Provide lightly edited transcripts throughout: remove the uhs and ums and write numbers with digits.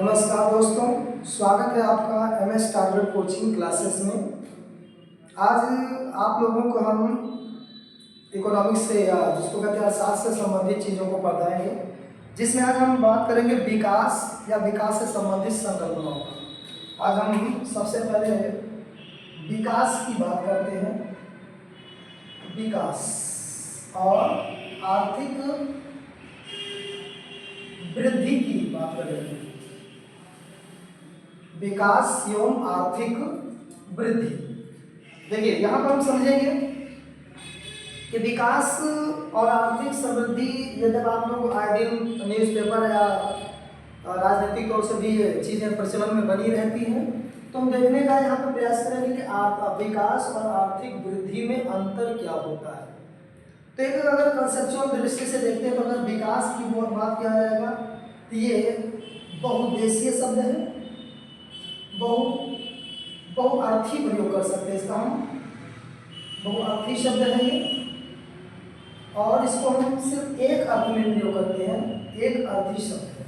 नमस्कार दोस्तों, स्वागत है आपका MS टारगेट कोचिंग क्लासेस में। आज आप लोगों को हम इकोनॉमिक्स से या जिसको कहते हैं अर्थशास्त्र से संबंधित चीज़ों को पढ़ाएंगे, जिसमें आज हम बात करेंगे विकास या विकास से संबंधित संकल्पनाओं का। आज हम सबसे पहले विकास की बात करते हैं, विकास और आर्थिक वृद्धि की बात करेंगे। विकास एवं आर्थिक वृद्धि। देखिए यहाँ पर हम समझेंगे कि विकास और आर्थिक समृद्धि, जब आप लोग आइडियल न्यूज़पेपर या राजनीतिक तौर से भी चीज़ें प्रचलन में बनी रहती हैं, तो हम देखने का यहाँ पर प्रयास करेंगे कि विकास और आर्थिक वृद्धि में अंतर क्या होता है। तो एक अगर कंसेप्चुअल दृष्टि से देखते हैं तो अगर विकास की बात किया जाएगा तो ये बहुउद्देशीय शब्द है, बहुअर्थी प्रयोग कर सकते हैं इसका हम, बहुअर्थी शब्द है ये, और इसको हम सिर्फ एक अर्थ में प्रयोग करते हैं, एक अर्थी शब्द है।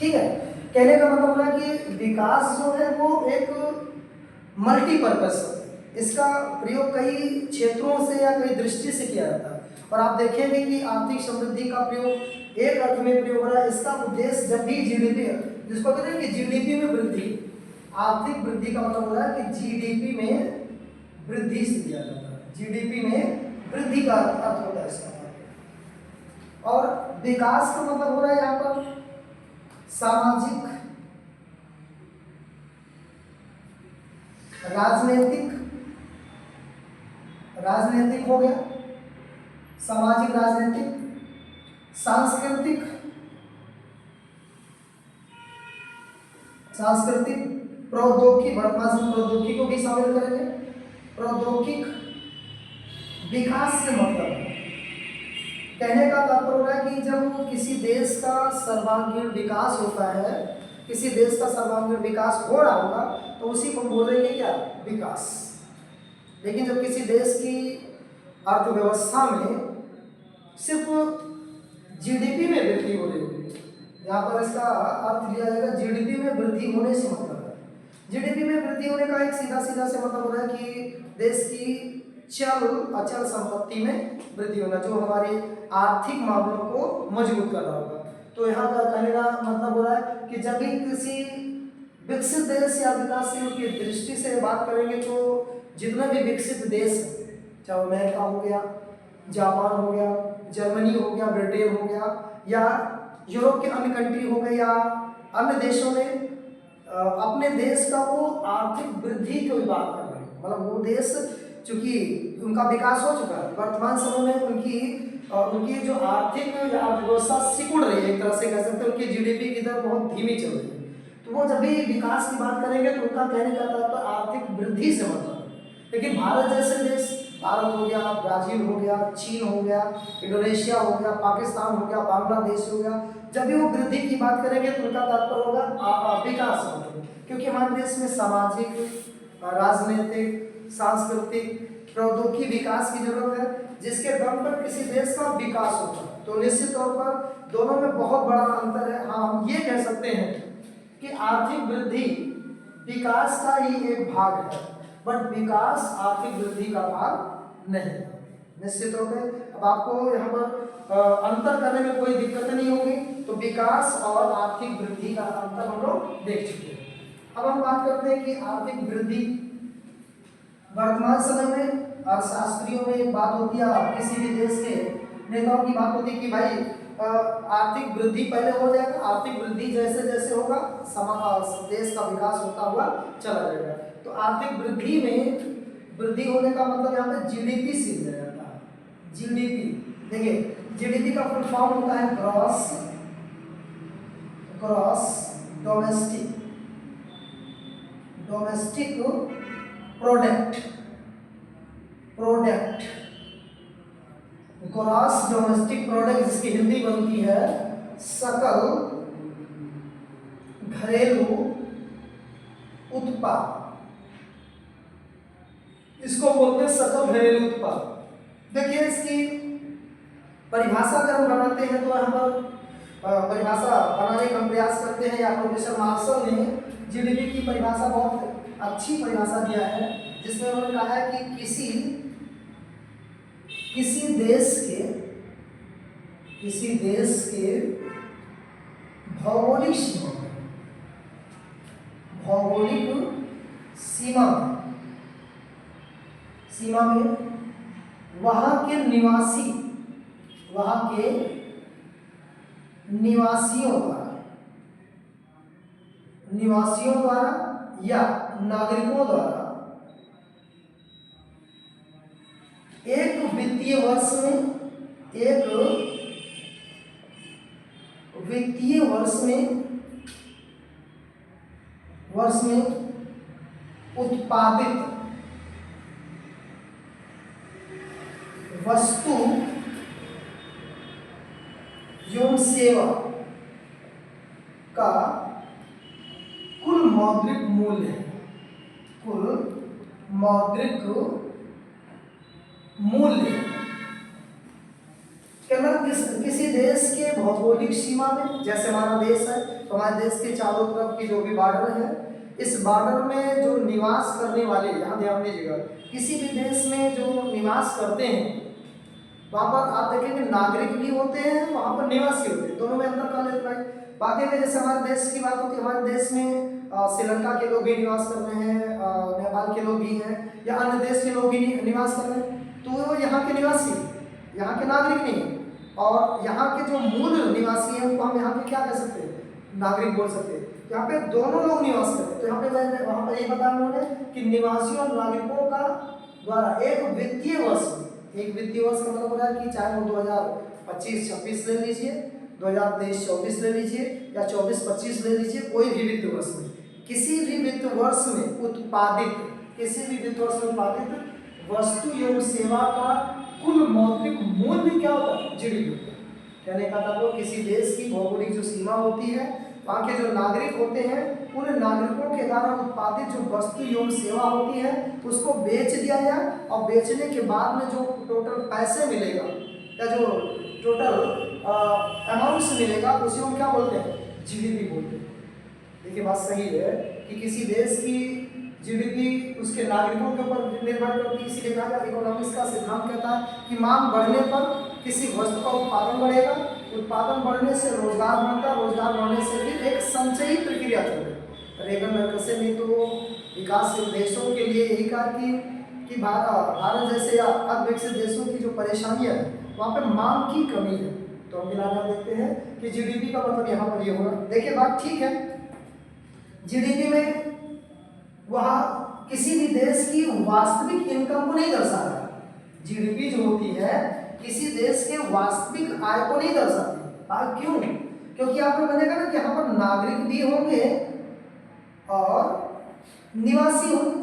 ठीक है, कहने का मतलब है कि विकास जो है वो एक मल्टीपर्पज शब्द है, इसका प्रयोग कई क्षेत्रों से या कई दृष्टि से किया जाता है। और आप देखेंगे कि आर्थिक समृद्धि का प्रयोग एक अर्थ में प्रयोग हो रहा है। इसका उद्देश्य जब भी जीडीपी, जिसको कहते हैं कि जीडीपी में वृद्धि, आर्थिक वृद्धि का मतलब हो रहा है कि जीडीपी में वृद्धि से किया जाता है, जीडीपी में वृद्धि का अर्थ होता है इसका। और विकास का मतलब हो रहा है यहाँ पर सामाजिक, राजनीतिक हो गया, सामाजिक, राजनीतिक, सांस्कृतिक, प्रौद्योगिकी, वर्तमान समय प्रौद्योगिकी को भी शामिल करेंगे। प्रौद्योगिक विकास से मतलब है, कहने का तात्पर्य हो रहा है कि जब किसी देश का सर्वांगीण विकास होता है, किसी देश का सर्वांगीण विकास हो रहा होगा तो उसी को बोलेंगे क्या, विकास। लेकिन जब किसी देश की अर्थव्यवस्था में सिर्फ जीडीपी में वृद्धि हो रही होगी, यहाँ पर इसका अर्थ लिया जाएगा जीडीपी में वृद्धि होने से मतलब है, जीडीपी में वृद्धि होने का एक सीधा से मतलब हो रहा है कि देश की चल अचल संपत्ति में वृद्धि होना, जो हमारे आर्थिक मामलों को मजबूत कर रहा होगा। तो यहाँ का कहने का मतलब हो रहा है कि जब भी किसी विकसित देश या विकासशील की दृष्टि से बात करेंगे तो जितने भी विकसित देश हैं, चाहे अमेरिका हो गया, जापान हो गया, जर्मनी हो गया, ब्रिटेन हो गया, या यूरोप के अन्य कंट्री हो गए, या अन्य देशों ने अपने देश का वो आर्थिक वृद्धि की बात कर रहे हैं। मतलब वो देश चूंकि उनका विकास हो चुका है, वर्तमान समय में उनकी जो आर्थिक अर्थव्यवस्था सिकुड़ रही है, एक तरह से कह सकते हैं उनकी जीडीपी की दर बहुत धीमी चल रही है। तो वो जब भी विकास की बात करेंगे तो उनका कहने का तात्पर्य आर्थिक वृद्धि से मतलब है। लेकिन भारत जैसे देश, भारत हो गया, ब्राजील हो गया, चीन हो गया, इंडोनेशिया हो गया, पाकिस्तान हो गया, बांग्लादेश हो गया, जब भी वो वृद्धि की बात करेंगे तो उनका तात्पर्य होगा विकास मतलब, क्योंकि हमारे देश में सामाजिक, राजनीतिक, सांस्कृतिक, प्रौद्योगिकी विकास की जरूरत है, जिसके दम पर किसी देश का विकास होता है। तो निश्चित तौर पर दोनों में बहुत बड़ा अंतर है। हाँ, हम ये कह सकते हैं कि आर्थिक वृद्धि विकास का ही एक भाग है, बट विकास आर्थिक वृद्धि का भाग नहीं। निश्चित रूप में अब आपको यहाँ पर अंतर करने में कोई दिक्कत नहीं होगी। तो विकास और आर्थिक वृद्धि का अंतर हम लोग देख चुके हैं। अब हम बात करते हैं कि आर्थिक वृद्धि वर्तमान समय में अर्थशास्त्रियों में एक बात होती है, किसी भी देश के नेताओं की बात होती है कि भाई आर्थिक वृद्धि पहले हो जाएगा, आर्थिक वृद्धि जैसे जैसे होगा देश का विकास होता हुआ चला जाएगा। तो आर्थिक वृद्धि में वृद्धि होने का मतलब यहाँ पे जीडीपी से लिया जाता है। जीडीपी, देखिए जीडीपी का फुल फॉर्म होता है gross domestic product, gross domestic product, जिसकी हिंदी बनती है सकल घरेलू उत्पाद, इसको बोलते हैं सकल घरेलू उत्पाद। देखिए इसकी परिभाषा अगर हम बनाते हैं तो यहाँ पर परिभाषा बनाने का हम प्रयास करते हैं, या प्रोफेसर मार्शल ने जीडीपी की परिभाषा बहुत अच्छी परिभाषा दिया है, जिसमें उन्होंने कहा है कि किसी देश के भौगोलिक सीमा में वहाँ के निवासियों द्वारा या नागरिकों द्वारा एक वित्तीय वर्ष में उत्पादित वस्तु एवं सेवा का कुल मौद्रिक मूल्य किसी देश के भौगोलिक सीमा में, जैसे हमारा देश है तो हमारे देश के चारों तरफ की जो भी बॉर्डर है, इस बॉर्डर में जो निवास करने वाले, यहाँ ध्यान दीजिएगा, किसी भी देश में जो निवास करते हैं वहाँ पर आप देखेंगे नागरिक भी होते हैं, वहाँ पर निवासी होते हैं, दोनों में अंतर कर लेते हैं। बाकी में जैसे हमारे देश की बात होती है, हमारे देश में श्रीलंका के लोग भी निवास कर रहे हैं, नेपाल के लोग भी हैं, या अन्य देश के लोग भी निवास कर रहे हैं, तो वो यहाँ के निवासी, यहाँ के नागरिक नहीं है। और यहाँ के जो मूल निवासी हैं उनको हम यहाँ पे क्या कह सकते हैं, नागरिक बोल सकते हैं। यहाँ पे दोनों लोग निवास करते हैं, तो यहाँ पे मैंने वहाँ पर ये बताया उन्होंने कि निवासियों और नागरिकों का द्वारा एक वित्तीय वर्ष का मतलब हो रहा है कि चाहे वो 2025-26 ले लीजिए, 2023-24 ले लीजिए, या 24-25 ले लीजिए, कोई भी वित्त वर्ष में, किसी भी वित्त वर्ष में उत्पादित वस्तु एवं सेवा का कुल मौद्रिक मूल्य क्या होता है, जीडीपी। कहने का था वो किसी देश की भौगोलिक जो सीमा होती है, वहाँ के जो नागरिक होते हैं, उन नागरिकों के द्वारा उत्पादित जो वस्तु एवं सेवा होती है उसको बेच दिया जाए, और बेचने के बाद में जो टोटल पैसे मिलेगा या जो टोटल अमाउंट्स मिलेगा उसी को क्या बोलते हैं, जीडीपी बोलते हैं। देखिए बात सही है कि किसी देश की जीडीपी उसके नागरिकों के ऊपर निर्भर करती है, इसीलिए कहा जाता है, इकोनॉमिक्स का सिद्धांत कहता है कि मांग बढ़ने पर किसी वस्तु का उत्पादन बढ़ेगा, उत्पादन बढ़ने से रोजगार बढ़ता, रोजगार बढ़ने से फिर एक संचयी प्रक्रिया चलती है। रेगन नरकसे ने तो विकासशील देशों के लिए यही कहा कि भारत जैसे या अविकसित देशों की जो परेशानियां हैं वहाँ पे मांग की कमी है। तो हम गिनाना देखते हैं कि जीडीपी का मतलब यहाँ पर ये होगा। देखिए बात ठीक है, जीडीपी में वहाँ किसी भी देश की वास्तविक इनकम को नहीं दर्शा रहा। जीडीपी जो होती है किसी देश के वास्तविक आय को नहीं दर्शाती। क्यों? क्योंकि आपको बनेगा ना कि यहाँ पर नागरिक भी होंगे और निवासी होंगे,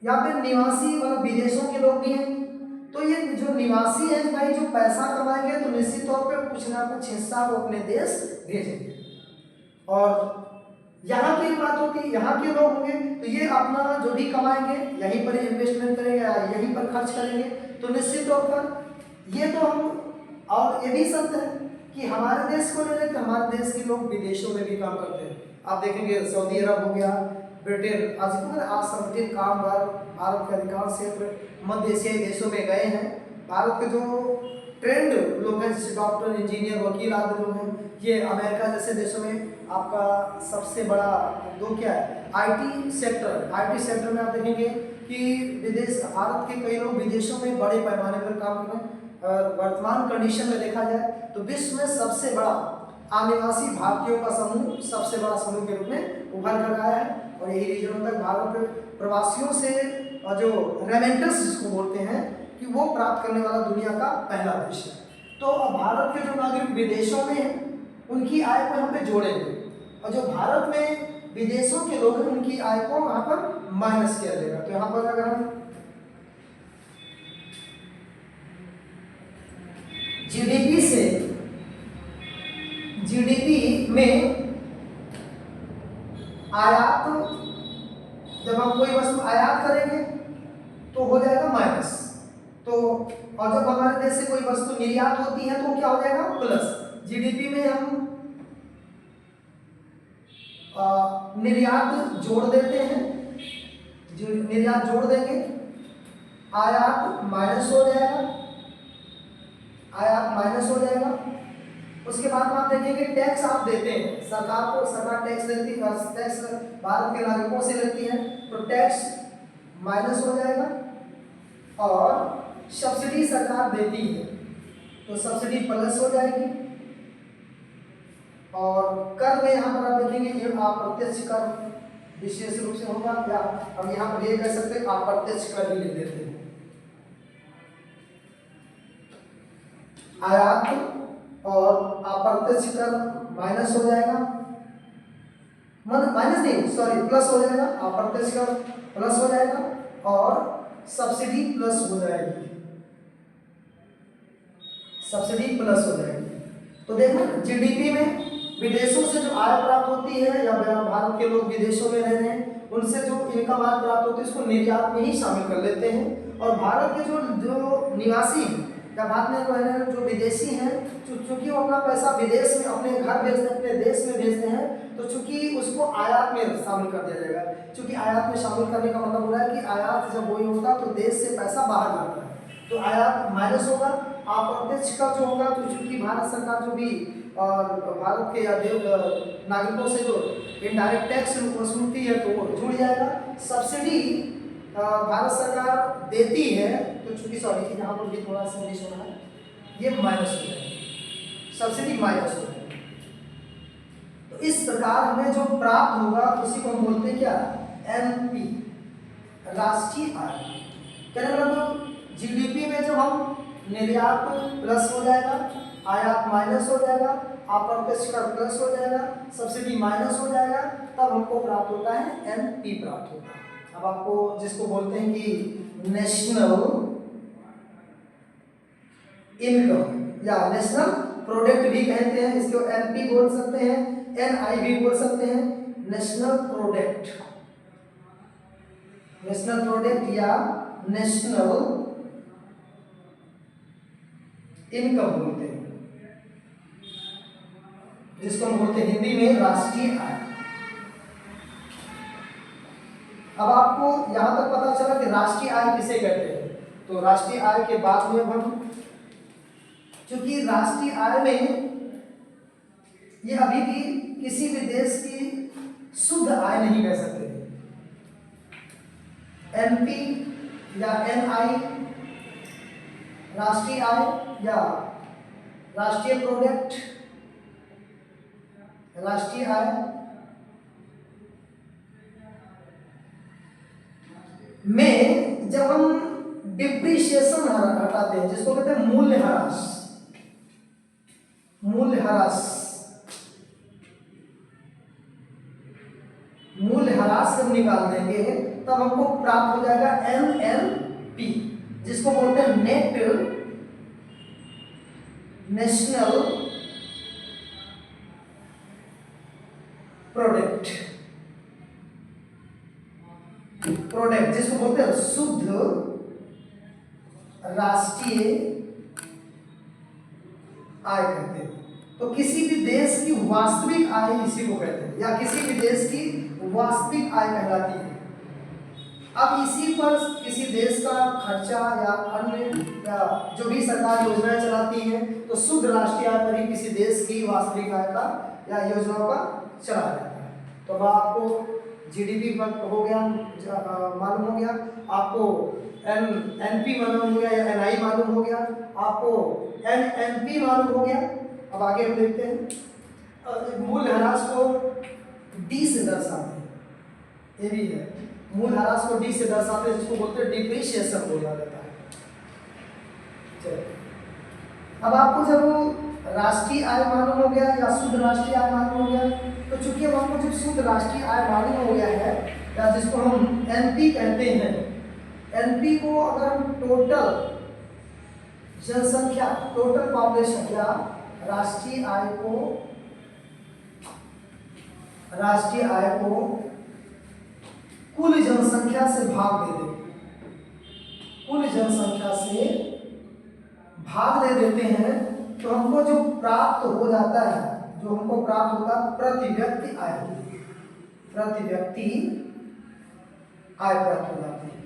यहाँ पे निवासी मतलब विदेशों के लोग भी हैं। तो ये जो निवासी हैं भाई, जो पैसा कमाएंगे तो निश्चित तौर पे कुछ ना कुछ हिस्सा वो अपने देश भेजेंगे, और यहाँ की बात होती है यहाँ के लोग होंगे तो ये अपना जो भी कमाएंगे यहीं पर इन्वेस्टमेंट करेंगे या यहीं पर खर्च करेंगे। तो निश्चित तौर पर ये तो हम, और ये भी सत्य है कि हमारे देश को ले लेते, हमारे देश के लोग विदेशों में भी काम करते हैं। आप देखेंगे सऊदी अरब हो गया, ब्रिटेन, आज संगठित कामगार भारत के अधिकांश क्षेत्र मध्य एशियाई देशों में गए हैं। भारत के जो ट्रेंड लोग हैं जैसे डॉक्टर, इंजीनियर, वकील आदि लोग हैं, ये अमेरिका जैसे देशों में आपका सबसे बड़ा दो क्या है, आईटी सेक्टर में आप देखेंगे कि विदेश, भारत के कई लोग विदेशों में बड़े पैमाने पर काम कर रहे हैं। वर्तमान कंडीशन में देखा जाए तो विश्व में सबसे बड़ा आदिवासी भारतीयों का समूह सबसे बड़ा समूह के रूप में उभर कर आया है, और यही रीजन तक भारत प्रवासियों से जो रेमिटेंस जिसको बोलते हैं कि वो प्राप्त करने वाला दुनिया का पहला देश है। तो अब भारत के जो नागरिक विदेशों में हैं उनकी आय को यहाँ पे जोड़ेंगे, और जो भारत में विदेशों के लोग हैं उनकी आय को वहाँ पर माइनस किया जाएगा। तो यहाँ पर अगर हम जीडीपी में आयात, जब हम कोई वस्तु आयात करेंगे तो हो जाएगा माइनस, तो और जब हमारे देश से कोई वस्तु निर्यात होती है तो क्या हो जाएगा, प्लस। जीडीपी में हम निर्यात जोड़ देते हैं, जो निर्यात जोड़ देंगे, आयात माइनस हो जाएगा, आयात माइनस हो जाएगा। उसके बाद आप देखेंगे टैक्स आप देते हैं सरकार को, सरकार टैक्स देती है, टैक्स भारत के नागरिकों से लेती है, तो टैक्स माइनस हो जाएगा। और सब्सिडी सरकार देती है तो सब्सिडी प्लस हो जाएगी। और कर में यहाँ पर आप देखेंगे ये अप्रत्यक्ष कर विशेष रूप से होगा, या हम यहाँ पर ये कह सकते हैं अप्रत्यक्ष कर ही लिख देते हैं। आयात और अप्रत्यक्ष कर माइनस हो जाएगा, माइनस नहीं सॉरी प्लस हो जाएगा, अप्रत्यक्ष कर प्लस हो जाएगा और सब्सिडी प्लस हो जाएगी, सब्सिडी प्लस हो जाएगी। तो देखो जीडीपी में विदेशों से जो आय प्राप्त होती है या भारत के लोग विदेशों में रह रहे हैं उनसे जो इनकम आय प्राप्त होती है उसको निर्यात में ही शामिल कर लेते हैं। और भारत के जो निवासी हैं या भारत में रहने वाले जो विदेशी हैं, चूंकि वो अपना पैसा विदेश में अपने घर भेजते हैं, अपने देश में भेजते हैं, तो चूंकि उसको आयात में शामिल कर दिया जाएगा। चूंकि आयात में शामिल करने का मतलब हो रहा है कि आयात जब वही होगा तो देश से पैसा बाहर जाता है, तो आयात माइनस होगा। अप्रत्यक्ष कर जो होगा तो चूंकि भारत सरकार जो भी भारत के या नागरिकों से जो इनडायरेक्ट टैक्स वसूलती है तो वो जुड़ जाएगा। सब्सिडी भारत सरकार देती है तो चूंकि सॉरी यहाँ पर भी थोड़ा सा मिस हो रहा है, ये माइनस हो जाएगा, सब्सिडी माइनस हो जाएगा। तो इस प्रकार हमें जो प्राप्त होगा उसी को हम बोलते हैं क्या, एनपी, राष्ट्रीय आय। कहने मतलब जीडीपी में जब हम निर्यात प्लस हो जाएगा, आयात माइनस हो जाएगा, अप्रत्यक्ष कर प्लस हो जाएगा, सब्सिडी माइनस हो जाएगा, तब हमको प्राप्त होता है एनपी प्राप्त होता है। अब आपको जिसको बोलते हैं कि नेशनल इनकम या नेशनल प्रोडक्ट भी कहते हैं, इसको एनपी बोल सकते हैं, एनआई भी बोल सकते हैं, नेशनल प्रोडक्ट, नेशनल प्रोडक्ट या नेशनल इनकम बोलते हैं, जिसको हम बोलते हैं हिंदी में राष्ट्रीय आय। अब आपको यहां तक पता चला कि राष्ट्रीय आय किसे कहते हैं, तो राष्ट्रीय आय के बाद में हम, क्योंकि राष्ट्रीय आय में ये अभी भी किसी भी देश की शुद्ध आय नहीं कह सकते। एनपी या एनआई राष्ट्रीय आय या राष्ट्रीय प्रोडक्ट, राष्ट्रीय आय में जब हम डिप्रिसिएशन हटाते हैं, जिसको कहते हैं मूल्यह्रास, मूल्यह्रास, मूल्यह्रास जब निकाल देंगे तब हमको प्राप्त हो जाएगा एनएनपी, जिसको बोलते हैं नेट नेशनल प्रोडक्ट, प्रोडक्ट जिसको बोलते हैं शुद्ध राष्ट्रीय आय कहते हैं। तो किसी भी देश की वास्तविक आय इसी को कहते हैं, या किसी भी देश की वास्तविक आय कहलाती है। अब इसी पर किसी देश का खर्चा या अन्य या जो भी सरकार योजनाएं चलाती है तो शुद्ध राष्ट्रीय आय पर ही किसी देश की वास्तविक आय का या योजनाओं का चला जाता है। तो अब आपको जीडीपी हो गया मालूम हो गया, आपको एनपी मालूम हो गया या एनआई मालूम हो गया, आपको एनएनपी मालूम हो गया। अब आगे हम देखते हैं मूल्यह्रास को डी से दर्शाते हैं, ये भी है, मूल्यह्रास को डी से दर्शाते हैं, जिसको बोलते हैं डिप्रिसिएशन बोला जाता है। चलिए अब आपको जब राष्ट्रीय आय मालूम हो गया या शुद्ध राष्ट्रीय आय मालूम हो गया, तो चूंकि अब हमको जब शुद्ध राष्ट्रीय आय मालूम हो गया है या जिसको हम एनपी कहते हैं, एनपी को अगर हम टोटल जनसंख्या, टोटल पॉपुलेशन या राष्ट्रीय आय को कुल जनसंख्या से भाग दे दें, कुल जनसंख्या से भाग दे देते हैं तो हमको जो प्राप्त हो जाता है, जो हमको प्राप्त होता है प्रति व्यक्ति आय, प्रति व्यक्ति आय प्राप्त हो जाती है।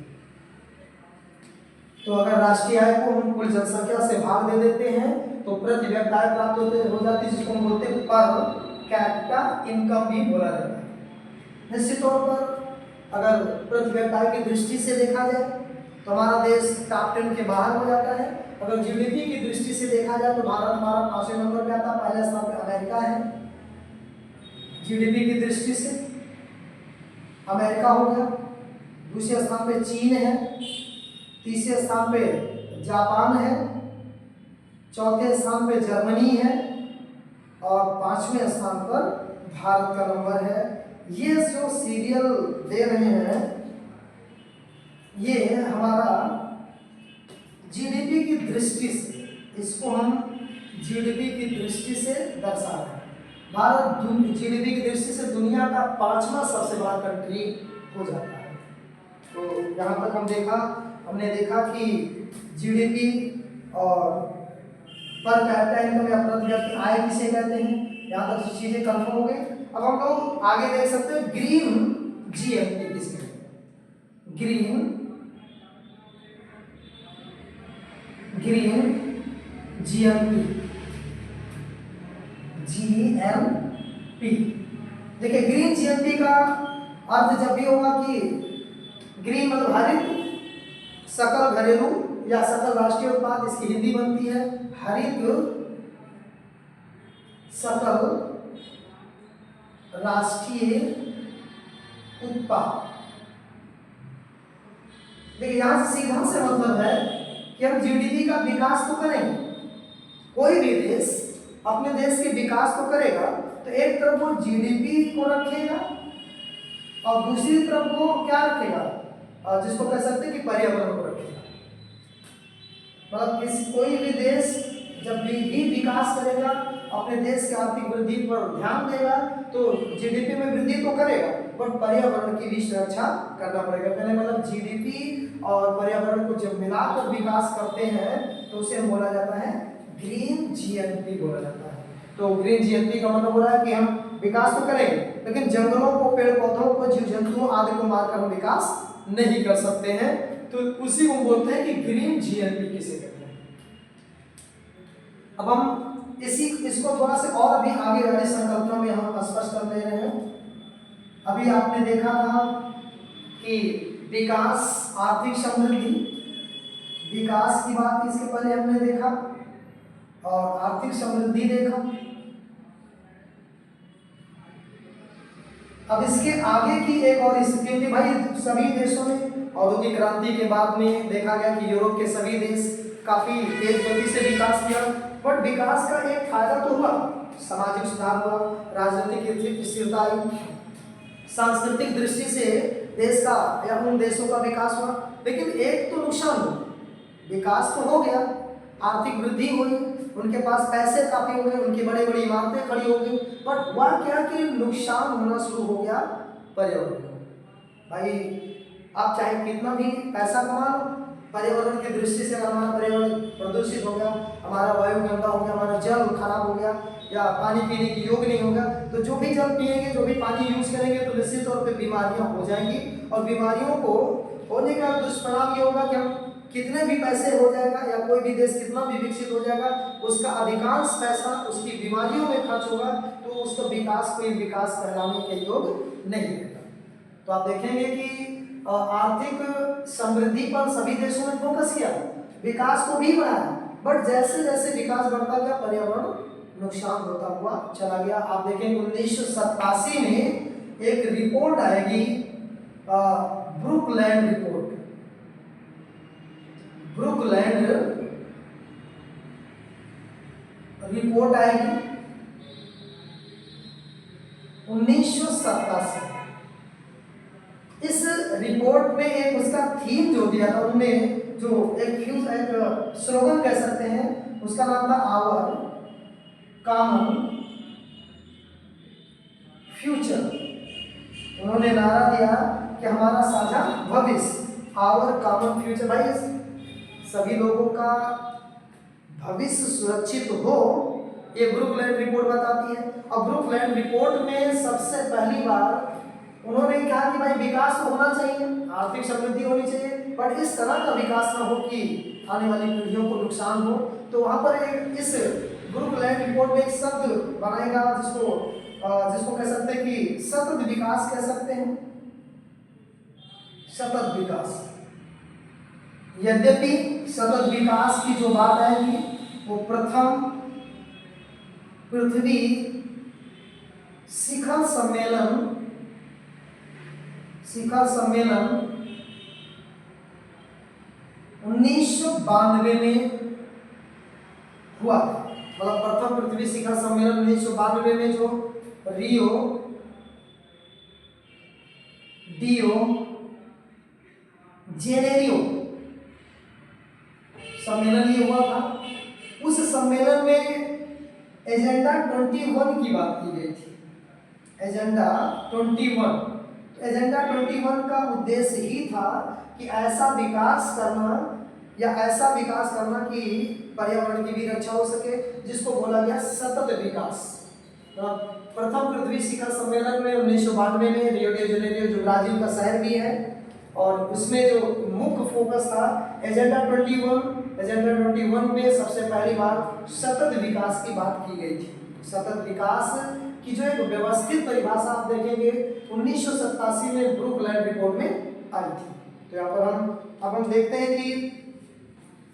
तो अगर राष्ट्रीय आय को हम कुल जनसंख्या से भाग दे देते हैं तो प्रति व्यक्ति आय प्राप्त हो जाती है, जिसको हम बोलते हैं पर कैपिटा इनकम भी बोला जाता है। निश्चित तौर पर अगर प्रति व्यक्ति आय की दृष्टि से देखा जाए तो हमारा देश टॉप 10 के बाहर हो जाता है। अगर जीडीपी की दृष्टि से देखा जाए तो भारत हमारा 5वें नंबर पे आता है, पहले स्थान पे अमेरिका है। जीडीपी की दृष्टि से अमेरिका हो गया, दूसरे स्थान पे चीन है, तीसरे स्थान पे जापान है, चौथे स्थान पे जर्मनी है और 5वें स्थान पर भारत का नंबर है। ये जो सीरियल दे रहे हैं ये हमारा जीडीपी की दृष्टि से, इसको हम जीडीपी की दृष्टि से दर्शा रहे हैं। भारत जीडीपी की दृष्टि से दुनिया का 5वां सबसे बड़ा कंट्री हो जाता है। तो यहाँ तक हमने देखा कि जीडीपी और पर कैपिटा इनकम या प्रति व्यक्ति आय किसे कहते हैं, यहाँ तक चीजें कंफर्म हो गई। अब हम लोग आगे देख सकते हैं ग्रीन जीएमपी किसे कहते हैं, ग्रीन जीएमपी, जीएमपी। देखिए ग्रीन जीएमपी का अर्थ जब भी होगा कि ग्रीन मतलब हरित सकल घरेलू या सकल राष्ट्रीय उत्पाद, इसकी हिंदी बनती है हरित सकल राष्ट्रीय उत्पाद। देखिए यहां से सीधा से मतलब है कि हम जीडीपी का विकास तो करेंगे, कोई भी देश अपने देश के विकास तो करेगा तो एक तरफ वो जीडीपी को रखेगा और दूसरी तरफ वो क्या रखेगा, जिसको कह सकते हैं कि पर्यावरण को रखेगा। मतलब कोई भी देश जब भी विकास करेगा, अपने देश की आर्थिक वृद्धि पर ध्यान देगा तो जीडीपी में वृद्धि तो करेगा बट पर्यावरण की भी सुरक्षा करना पड़ेगा। पहले मतलब जीडीपी और पर्यावरण को जब मिलाकर विकास करते हैं तो उसे बोला जाता है ग्रीन जीएनपी बोला जाता है। तो ग्रीन जीएनपी का मतलब हो रहा है कि हम विकास तो करेंगे लेकिन जंगलों को, पेड़ पौधों को, जीव जंतुओं आदि को मारकर हम विकास नहीं कर सकते हैं। तो उसी को बोलते हैं कि ग्रीन जीएनपी किसे कहते हैं। अब हम इसको थोड़ा से और अभी आगे वाली संकल्पना में हम स्पष्ट कर ले रहे हैं। अभी आपने देखा था कि विकास, आर्थिक समृद्धि, विकास की बात इसके पहले हमने देखा और आर्थिक समृद्धि देखा। अब इसके आगे की एक और स्थिति होती, भाई सभी देशों में औद्योगिक क्रांति के बाद में देखा गया कि यूरोप के सभी देश काफी तेज गति से विकास किया, बट विकास का एक फायदा तो हुआ, सामाजिक सुधार हुआ, राजनीतिक स्थिरता आई, सांस्कृतिक दृष्टि से देश का या उन देशों का विकास हुआ। लेकिन एक तो नुकसान हुआ, विकास तो हो गया, आर्थिक वृद्धि हुई, उनके पास पैसे काफी हो गए, उनकी बड़ी बड़ी इमारतें खड़ी हो गई, बट हुआ क्या कि नुकसान होना शुरू हो गया पर्यावरण। भाई आप चाहे कितना भी पैसा कमा लो, पर्यावरण की दृष्टि से अगर हमारा पर्यावरण प्रदूषित हो गया, हमारा वायु गंदा हो गया, हमारा जल खराब हो गया या पानी पीने की योग्य नहीं होगा, तो जो भी जल पिएंगे, जो भी पानी यूज करेंगे तो निश्चित तौर पे बीमारियां हो जाएंगी। और बीमारियों को होने का दुष्परिणाम ये होगा कि हम कितने भी पैसे हो जाएगा या कोई भी देश कितना भी विकसित हो जाएगा, उसका अधिकांश पैसा उसकी बीमारियों में खर्च होगा, तो उसका विकास कोई विकास कहलाने के योग्य नहीं रहेगा। तो आप देखेंगे कि आर्थिक समृद्धि पर सभी देशों ने फोकस किया, विकास को भी बढ़ाया, बट जैसे जैसे विकास बढ़ता गया पर्यावरण नुकसान होता हुआ चला गया। आप देखेंगे 1987 में एक रिपोर्ट आएगी, ब्रुकलैंड रिपोर्ट, ब्रुकलैंड रिपोर्ट आएगी 1987। इस रिपोर्ट में एक उसका थीम जो दिया था, उनमें जो एक स्लोगन कह सकते हैं, उसका नाम था आवर कॉमन फ्यूचर। उन्होंने नारा दिया कि हमारा साझा भविष्य, आवर कॉमन फ्यूचर। भाई सभी लोगों का भविष्य सुरक्षित हो, ये ब्रुकलैंड रिपोर्ट बताती है। और ब्रुकलैंड रिपोर्ट में सबसे पहली बार उन्होंने कहा कि भाई विकास तो होना चाहिए, आर्थिक समृद्धि होनी चाहिए, बट इस तरह का विकास ना हो कि आने वाली पीढ़ियों को नुकसान हो। तो वहां पर इस ब्रुकलैंड रिपोर्ट में एक शब्द बनाएगा जिसको कह सकते हैं कि सतत विकास कह सकते हैं, सतत विकास। यद्यपि सतत विकास की जो बात आएगी वो प्रथम पृथ्वी शिखर सम्मेलन 1992 में हुआ। मतलब प्रथम पृथ्वी शिखर सम्मेलन 1992 में जो रियो डियो जेनेरियो सम्मेलन ये हुआ था। उस सम्मेलन में एजेंडा 21 की बात की गई थी। एजेंडा 21 का उद्देश्य ही था कि ऐसा विकास करना कि पर्यावरण की भी रक्षा हो सके, जिसको बोला गया सतत विकास। प्रथम पृथ्वी शिखर सम्मेलन में 1992 में रियो डी जेनेरियो जो ब्राजील का शहर भी है, और उसमें जो मुख्य फोकस था एजेंडा 21 में सबसे पहली बार सतत विकास की बात की गई थी। सतत विकास की जो एक व्यवस्थित परिभाषा आप देखेंगे 1987 में ब्रुकलैंड रिपोर्ट में आई थी। तो यहाँ पर हम देखते हैं कि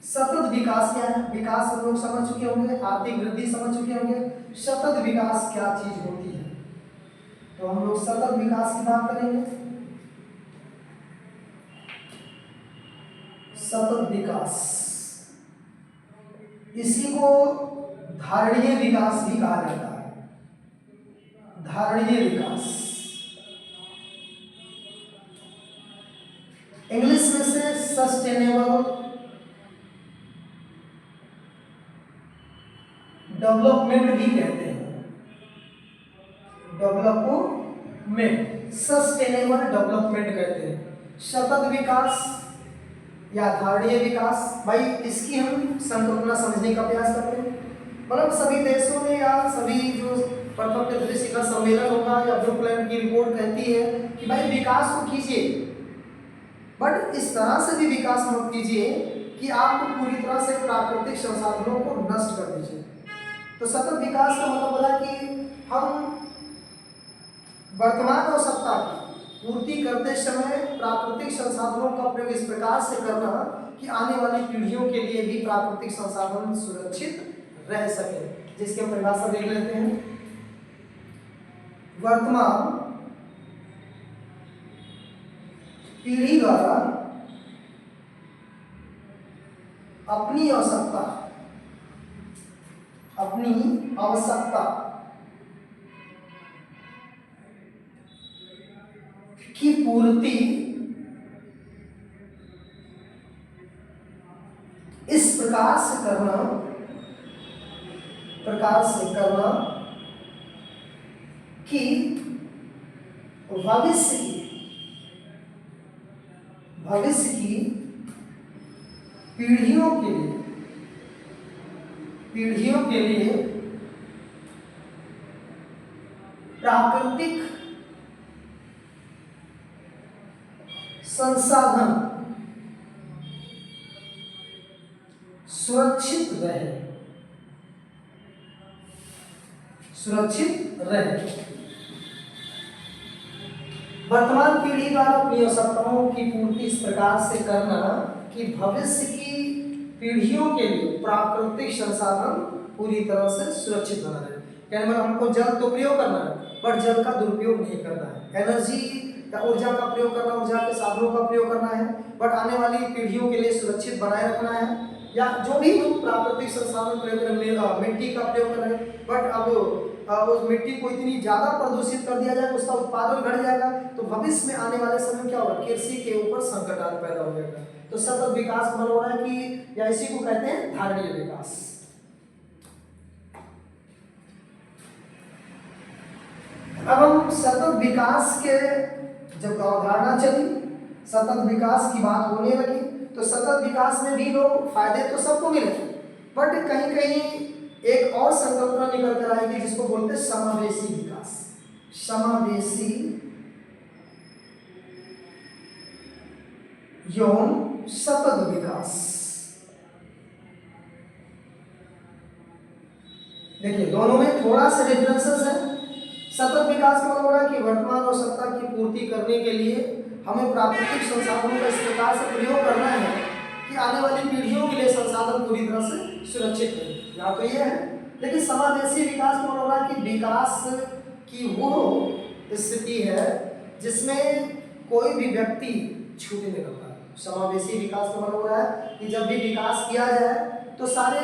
सतत विकास क्या है। विकास हम लोग समझ चुके होंगे, आर्थिक वृद्धि समझ चुके होंगे। सतत विकास क्या चीज होती है, तो हम लोग सतत विकास की बात करेंगे। सतत विकास, इसी को धारणीय विकास भी कहा जाता है। धारणीय विकास इंग्लिश में से सस्टेनेबल डेवलपमेंट भी कहते हैं। डेवलपमेंट, सस्टेनेबल डेवलपमेंट कहते हैं। सतत विकास या धारणीय विकास, भाई इसकी हम संकल्पना समझने का प्रयास करते हैं। मतलब सभी देशों में या सभी जो प्रथम पृथ्वी शिखर सम्मेलन होगा या ब्रुकलैंड की रिपोर्ट कहती है कि भाई विकास तो कीजिए, बट इस तरह से भी विकास मत कीजिए कि आप पूरी तरह से प्राकृतिक संसाधनों को नष्ट कर दीजिए। तो सतत विकास का मतलब बोला कि हम वर्तमान आवश्यकता की पूर्ति करते समय प्राकृतिक संसाधनों का प्रयोग इस प्रकार से करना कि आने वाली पीढ़ियों के लिए भी प्राकृतिक संसाधन सुरक्षित रह सके, जिसकी हम परिभाषा देख लेते हैं। वर्तमान पीढ़ी द्वारा अपनी आवश्यकता की पूर्ति इस प्रकार से करना कि भविष्य की पीढ़ियों के लिए प्राकृतिक संसाधन सुरक्षित रहे। वर्तमान पीढ़ी द्वारा अपनी आवश्यकताओं की पूर्ति इस प्रकार से करना कि भविष्य की पीढ़ियों के लिए प्राकृतिक संसाधन पूरी तरह से सुरक्षित बना रहे। यानी मतलब हमको जल तो प्रयोग करना है, बट जल का दुरुपयोग नहीं करना है। एनर्जी या ऊर्जा का प्रयोग करना, ऊर्जा के साधनों का प्रयोग करना है, बट आने वाली पीढ़ियों के लिए सुरक्षित बनाए रखना है। या जो भी हम प्राकृतिक संसाधन प्रयोग करें, मिट्टी का प्रयोग करें, बट अब उस मिट्टी को इतनी ज़्यादा प्रदूषित कर दिया जाएगा, उसका उत्पादन घट जाएगा, तो भविष्य में आने वाले समय क्या होगा, कृषि के ऊपर संकट पैदा हो जाएगा। तो सतत विकास मतलब हो रहा है कि या इसी को कहते हैं धारणीय विकास। अब हम सतत विकास के जब अवधारणा चली, सतत विकास की बात होने लगी, तो सतत विकास में भी लोग फायदे तो सबको मिले, बट कहीं कहीं एक और संकल्पना निकल कर आएगी जिसको बोलते हैं समावेशी विकास। समावेशी एवं सतत विकास। देखिए दोनों में थोड़ा सा डिफरेंसेस है। सतत विकास का मतलब हो रहा है कि वर्तमान आवश्यकता की पूर्ति करने के लिए हमें प्राकृतिक संसाधनों का इस प्रकार से प्रयोग करना है कि आने वाली पीढ़ियों के लिए संसाधन पूरी तरह से सुरक्षित रहे। यहाँ तो ये है। लेकिन समावेशी विकास का मतलब हो रहा है कि विकास की वो स्थिति है जिसमें कोई भी व्यक्ति छूटे नहीं करता। समावेशी विकास का मतलब हो रहा है कि जब भी विकास किया जाए तो सारे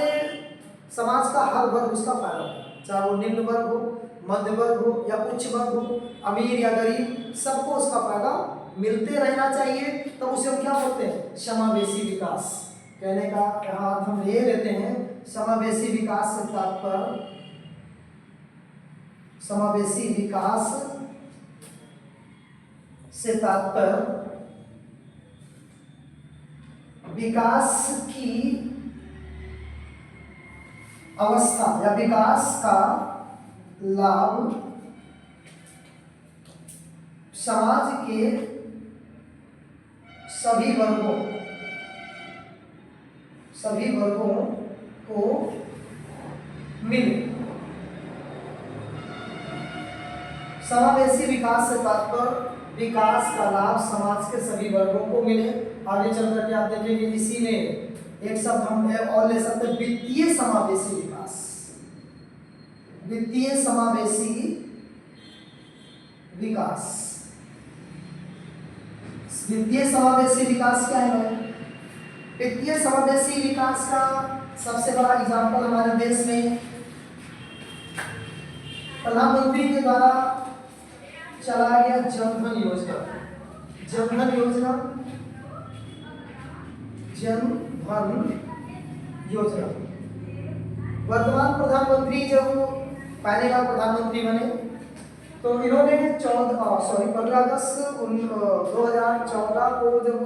समाज का हर वर्ग उसका फायदा हो, चाहे वो निम्न वर्ग हो, मध्य वर्ग हो या उच्च वर्ग हो, अमीर या गरीब, सबको उसका फायदा मिलते रहना चाहिए। तो उसे हम क्या बोलते हैं? समावेशी विकास। कहने का यहाँ अर्थ हम ये लेते हैं, समावेशी विकास से तात्पर्य, समावेशी विकास से तात्पर्य विकास की अवस्था या विकास का लाभ समाज के सभी वर्गों को मिले। समावेशी विकास से तात्पर्य विकास का लाभ समाज के सभी वर्गों को मिले। आगे चल करके आप देखेंगे इसी में एक शब्द हम और ले सकते हैं, वित्तीय समावेशी विकास। वित्तीय समावेशी विकास। वित्तीय समावेशी विकास क्या है? वित्तीय समावेशी विकास का सबसे बड़ा एग्जाम्पल हमारे देश में प्रधानमंत्री के द्वारा चला गया जनधन योजना। जनधन योजना, जनधन योजना। वर्तमान प्रधानमंत्री जब पहली बार प्रधानमंत्री बने तो इन्होंने 15 अगस्त 2014 को जब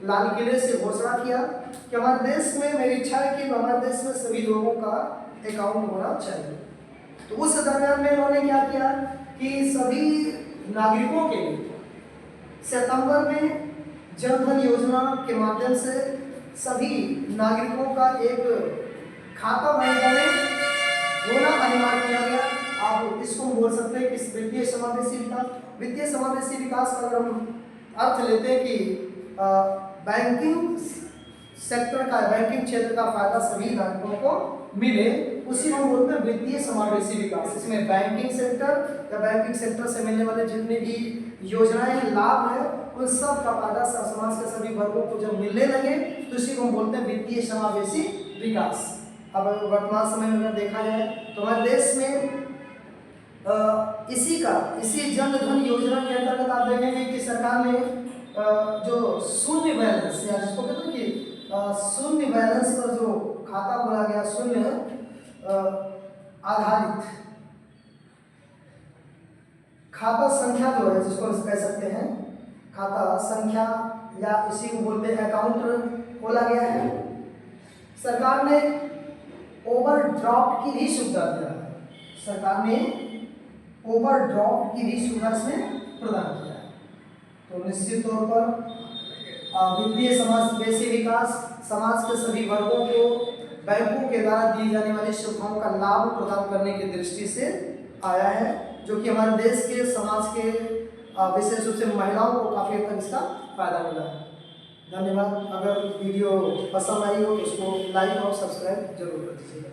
लाल किले से घोषणा किया कि हमारे देश में, मेरी इच्छा है कि हमारे देश में सभी लोगों का अकाउंट होना चाहिए। तो उस दरम्यान में इन्होंने क्या किया कि सभी नागरिकों के लिए सितंबर में जनधन योजना के माध्यम से सभी नागरिकों का एक खाता बैंक में होना अनिवार्य किया गया। आप इसको बोल सकते हैं कि वित्तीय समावेशी विकास। वित्तीय समावेशी विकास का अगर हम अर्थ लेते हैं कि बैंकिंग सेक्टर का, बैंकिंग क्षेत्र का फायदा सभी नागरिकों को मिले, उसी को हम बोलते हैं वित्तीय समावेशी विकास। इसमें बैंकिंग सेक्टर या बैंकिंग सेक्टर से मिलने वाले जितने भी योजनाएं, लाभ है, उन सब का फायदा समाज के सभी वर्गों को जब मिलने लगे तो इसी को हम बोलते हैं वित्तीय समावेशी विकास। अब वर्तमान समय में अगर देखा जाए तो हमारे देश में इसी जनधन योजना के अंतर्गत आप देखेंगे कि सरकार ने जो शून्य बैलेंस या जिसको कहते हैं कि शून्य बैलेंस पर जो खाता खोला गया, शून्य आधारित खाता संख्या जो है, जिसको कह सकते हैं खाता संख्या या इसी को बोलते हैं अकाउंट खोला गया है। सरकार ने ओवरड्राफ्ट की भी सुविधा दिया है। सरकार ने ओवरड्राफ्ट की भी सुविधा इसमें प्रदान किया है। तो निश्चित तौर पर वित्तीय समावेशी विकास समाज के सभी वर्गों को बैंकों के द्वारा दी जाने वाली सुविधाओं का लाभ प्रदान करने की दृष्टि से आया है, जो कि हमारे देश के समाज के विशेष रूप से महिलाओं को काफ़ी हद तक इसका फायदा मिला है। धन्यवाद। अगर वीडियो पसंद आई हो तो उसको लाइक और सब्सक्राइब जरूर कर दीजिएगा।